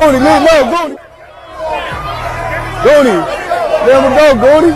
Goody, no, Goody. Goody. There we go, Goody.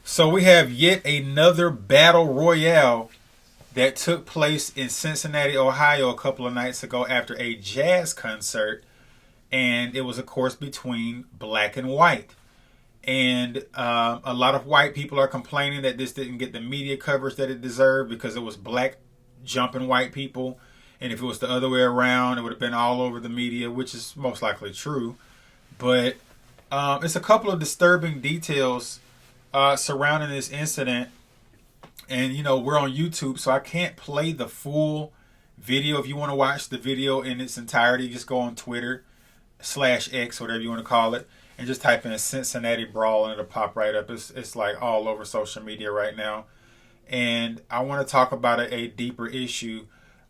So we have yet another battle royale that took place in Cincinnati, Ohio a couple of nights ago after a jazz concert. And it was, of course, between black and white. And a lot of white people are complaining that this didn't get the media coverage that it deserved because it was black jumping white people. And if it was the other way around, it would have been all over the media, which is most likely true. But it's a couple of disturbing details surrounding this incident. And, you know, we're on YouTube, so I can't play the full video. If you want to watch the video in its entirety, just go on Twitter/X, whatever you want to call it, and just type in Cincinnati Brawl and it'll pop right up. It's like all over social media right now. And I want to talk about a deeper issue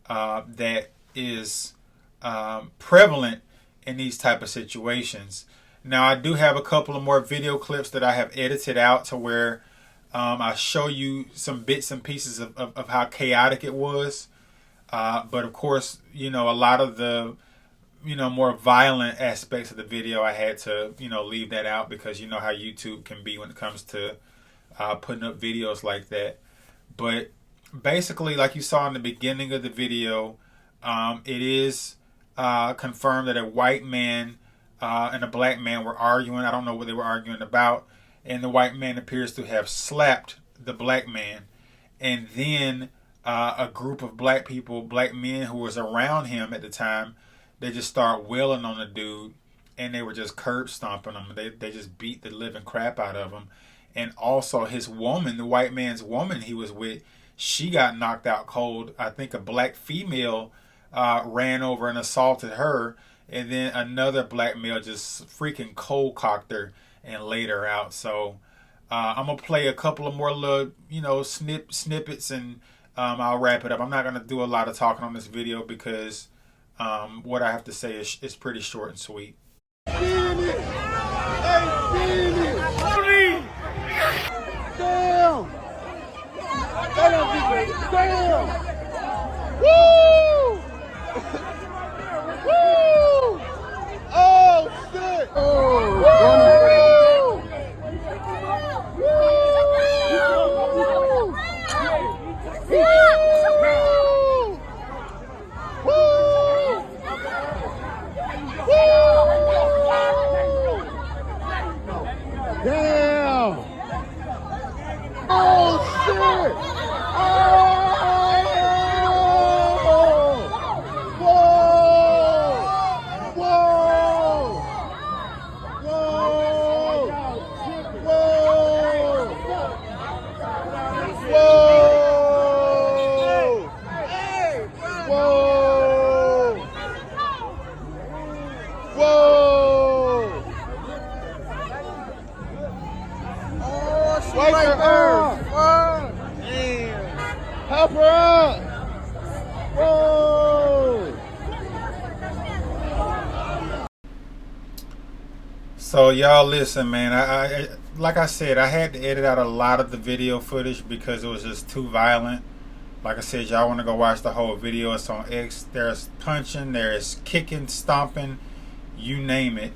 that is prevalent in these type of situations. Now, I do have a couple of more video clips that I have edited out to where I show you some bits and pieces of how chaotic it was. But of course, you know, a lot of the, you know, more violent aspects of the video, I had to, you know, leave that out because you know how YouTube can be when it comes to putting up videos like that. But basically, like you saw in the beginning of the video, it is confirmed that a white man and a black man were arguing. I don't know what they were arguing about. And the white man appears to have slapped the black man. And then a group of black people, black men who was around him at the time, they just start wailing on the dude. And they were just curb stomping him. They just beat the living crap out of him. And also his woman, the white man's woman he was with, she got knocked out cold. I think a black female ran over and assaulted her. And then another black male just freaking cold cocked her and laid her out. So I'm going to play a couple of more little, you know, snippets and I'll wrap it up. I'm not going to do a lot of talking on this video because what I have to say is pretty short and sweet. Damn! Damn! Woo! Woo! Oh, shit! Oh, woo! Damn! Oh, shit! Wake her up! Damn! Help her up! Whoa! So y'all listen, man. I like I said, I had to edit out a lot of the video footage because it was just too violent. Like I said, y'all want to go watch the whole video. It's on X. There's punching, there's kicking, stomping, you name it.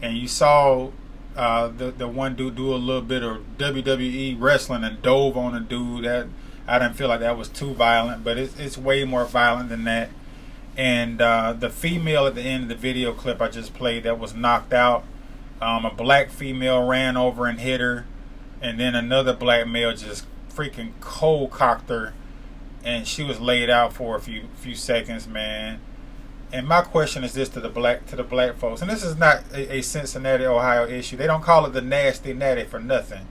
And you saw the one dude do a little bit of WWE wrestling and dove on a dude. That I didn't feel like that was too violent, but it's way more violent than that. And the female at the end of the video clip I just played that was knocked out, a black female ran over and hit her, and then another black male just freaking cold cocked her, and she was laid out for a few seconds, man. And my question is this to the black folks, and this is not a Cincinnati, Ohio issue. They don't call it the nasty natty for nothing.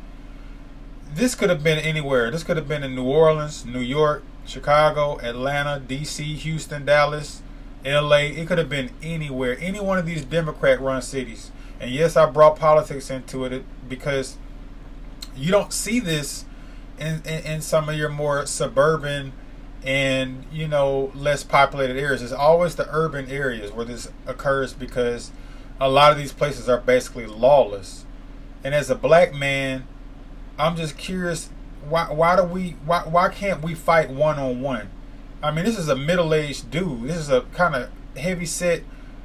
This could have been anywhere. This could have been in New Orleans, New York, Chicago, Atlanta, DC, Houston, Dallas, LA. It could have been anywhere. Any one of these Democrat-run cities. And yes, I brought politics into it because you don't see this in some of your more suburban and, you know, less populated areas. It's always the urban areas where this occurs because a lot of these places are basically lawless. And as a black man, I'm just curious, why can't we fight one-on-one? I mean, this is a middle-aged dude. This is a kind of heavy-set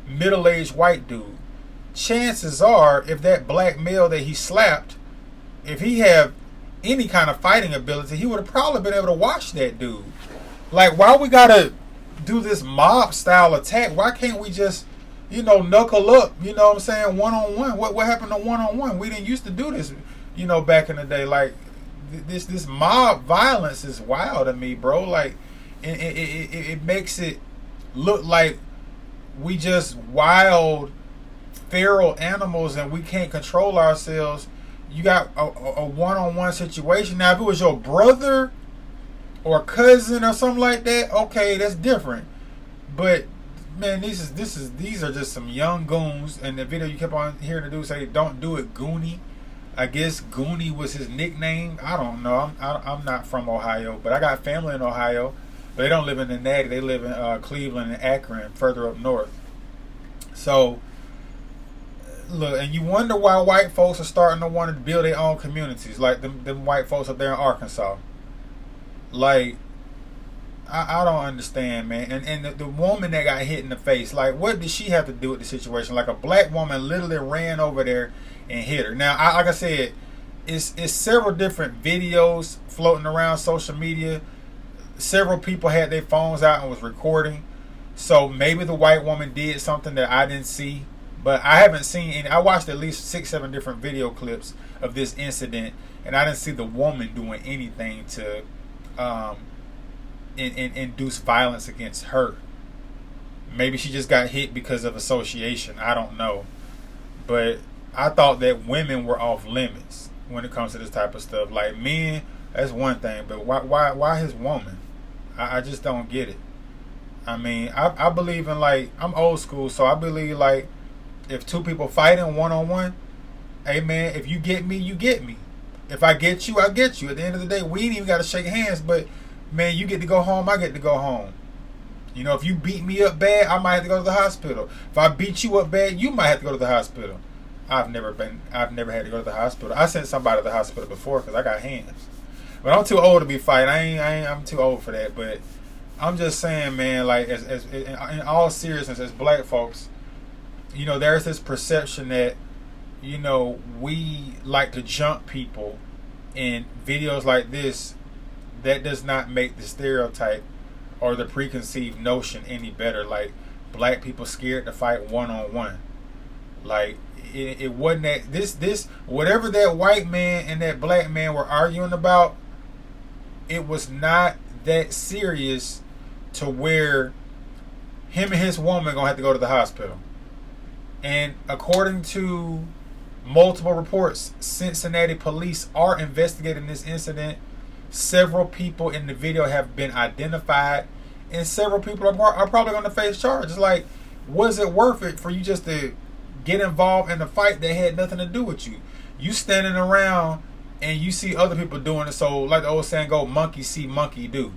middle-aged white dude. Chances are, if that black male that he slapped, if he have any kind of fighting ability, he would have probably been able to watch that dude. Like, why we gotta do this mob style attack? Why can't we just, knuckle up? You know what I'm saying? One-on-one. What happened to one-on-one? We didn't used to do this, back in the day. Like, this mob violence is wild to me, bro. Like, it makes it look like we just wild, feral animals and we can't control ourselves. You got a one-on-one situation. Now, if it was your brother or cousin or something like that, okay, that's different. But man, these are just some young goons. And the video you kept on hearing the dude say, "Don't do it, Goonie." I guess Goonie was his nickname. I don't know. I'm not from Ohio, but I got family in Ohio. But they don't live in the Natty. They live in Cleveland and Akron, further up north. So, look, and you wonder why white folks are starting to want to build their own communities, like them white folks up there in Arkansas. Like, I don't understand, man. And the woman that got hit in the face, like, what did she have to do with the situation? Like, a black woman literally ran over there and hit her. Now, like I said, it's several different videos floating around social media. Several people had their phones out and was recording. So maybe the white woman did something that I didn't see. But I haven't seen any. I watched at least 6-7 different video clips of this incident, and I didn't see the woman doing anything to induce violence against her. Maybe she just got hit because of association. I don't know. But I thought that women were off limits when it comes to this type of stuff. Like, men, that's one thing, but why his woman? I just don't get it. I mean, I believe in, like, I'm old school, so I believe, like, if two people fighting one-on-one, hey, man, if you get me, you get me. If I get you, I get you. At the end of the day, we ain't even got to shake hands, but, man, you get to go home, I get to go home. If you beat me up bad, I might have to go to the hospital. If I beat you up bad, you might have to go to the hospital. I've never had to go to the hospital. I sent somebody to the hospital before because I got hands. But I'm too old to be fighting. I'm too old for that. But I'm just saying, man, like, as in all seriousness, as black folks, there's this perception that, we like to jump people in videos like this. That does not make the stereotype or the preconceived notion any better. Like, black people scared to fight one-on-one. Like, it wasn't that this whatever that white man and that black man were arguing about, it was not that serious to where him and his woman gonna have to go to the hospital. And according to multiple reports, Cincinnati police are investigating this incident. Several people in the video have been identified, and several people are probably going to face charges. Like, was it worth it for you just to get involved in a fight that had nothing to do with you? You standing around and you see other people doing it, so like the old saying go, monkey see, monkey do.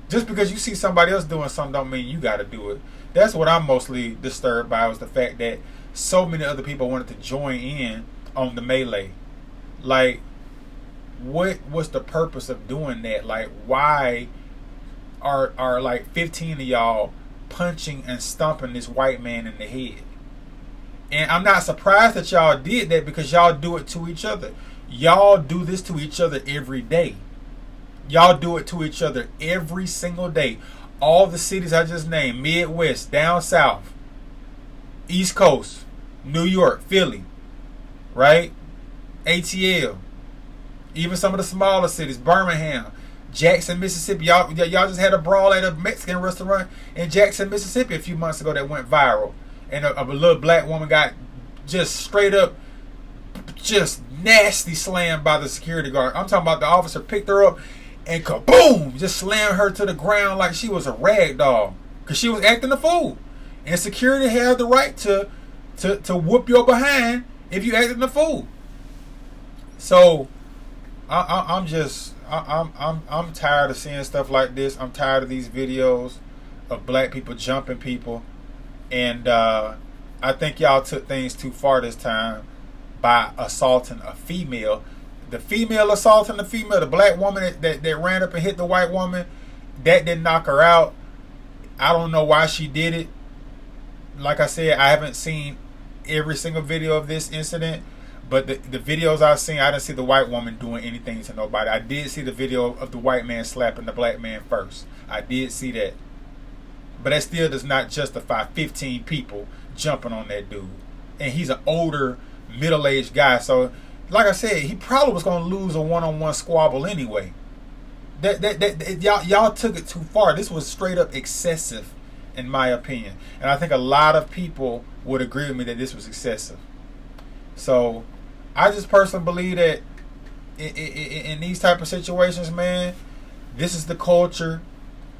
Just because you see somebody else doing something don't mean you got to do it. That's what I'm mostly disturbed by, was the fact that so many other people wanted to join in on the melee. Like, what was the purpose of doing that? Like, why are like 15 of y'all punching and stomping this white man in the head? And I'm not surprised that y'all did that, because y'all do it to each other. Y'all do this to each other every day. Y'all do it to each other every single day. All the cities I just named, Midwest, down south, East Coast, New York, Philly, right? ATL, even some of the smaller cities, Birmingham, Jackson, Mississippi. Y'all just had a brawl at a Mexican restaurant in Jackson, Mississippi a few months ago that went viral. And a little black woman got just straight up, just nasty slammed by the security guard. I'm talking about the officer picked her up and kaboom, just slammed her to the ground like she was a rag doll, because she was acting a fool. And security had the right to whoop your behind if you acted a fool. So I'm tired of seeing stuff like this. I'm tired of these videos of black people jumping people. And I think y'all took things too far this time by assaulting a female. The female assaulting the female, the black woman that ran up and hit the white woman, that didn't knock her out. I don't know why she did it. Like I said, I haven't seen every single video of this incident, but the videos I've seen, I didn't see the white woman doing anything to nobody. I did see the video of the white man slapping the black man first. I did see that. But that still does not justify 15 people jumping on that dude. And he's an older, middle-aged guy. So, like I said, he probably was going to lose a one-on-one squabble anyway. Y'all took it too far. This was straight up excessive, in my opinion. And I think a lot of people would agree with me that this was excessive. So, I just personally believe that in these type of situations, man, this is the culture.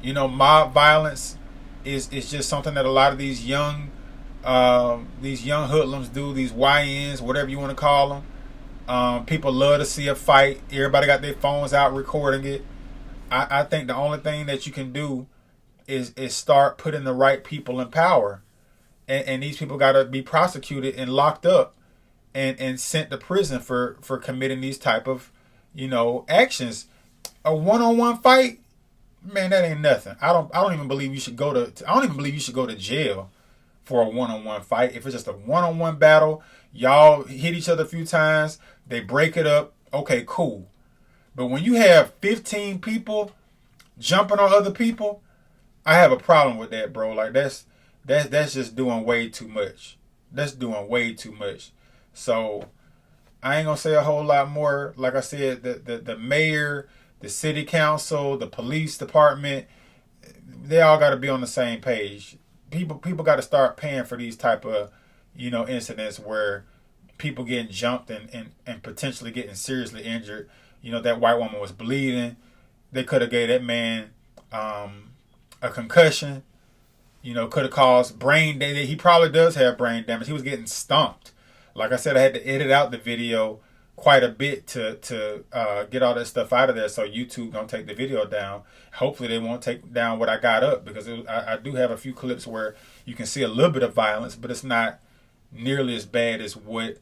You know, mob violence is just something that a lot of these young hoodlums do, these YNs, whatever you want to call them. People love to see a fight. Everybody got their phones out recording it. I think the only thing that you can do is start putting the right people in power. And these people got to be prosecuted and locked up and sent to prison for committing these type of, actions. A one-on-one fight, man, that ain't nothing. I don't even believe you should go to jail for a one-on-one fight. If it's just a one-on-one battle, y'all hit each other a few times, they break it up, okay, cool. But when you have 15 people jumping on other people, I have a problem with that, bro. Like that's just doing way too much. That's doing way too much. So I ain't gonna say a whole lot more. Like I said, the mayor, the city council, the police department, they all got to be on the same page. People got to start paying for these type of, incidents where people getting jumped and potentially getting seriously injured. That white woman was bleeding. They could have gave that man a concussion. Could have caused brain damage. He probably does have brain damage. He was getting stomped. Like I said, I had to edit out the video quite a bit to get all that stuff out of there so YouTube don't take the video down. Hopefully they won't take down what I got up, because I do have a few clips where you can see a little bit of violence, but it's not nearly as bad as what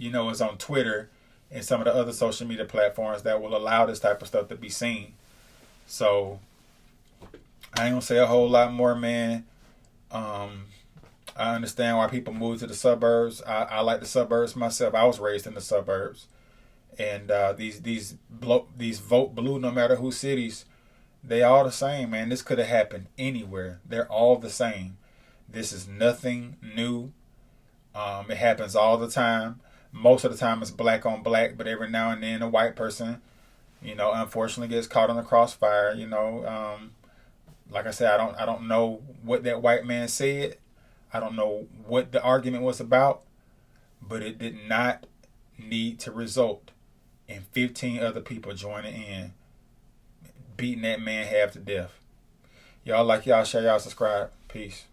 is on Twitter and some of the other social media platforms that will allow this type of stuff to be seen. So I ain't gonna say a whole lot more, man. I understand why people move to the suburbs. I like the suburbs myself. I was raised in the suburbs, and these vote blue, no matter who cities, they all the same, man. This could have happened anywhere. They're all the same. This is nothing new. It happens all the time. Most of the time it's black on black, but every now and then a white person, unfortunately gets caught in the crossfire. Like I said, I don't know what that white man said. I don't know what the argument was about, but it did not need to result in 15 other people joining in, beating that man half to death. Y'all like y'all, share y'all, subscribe. Peace.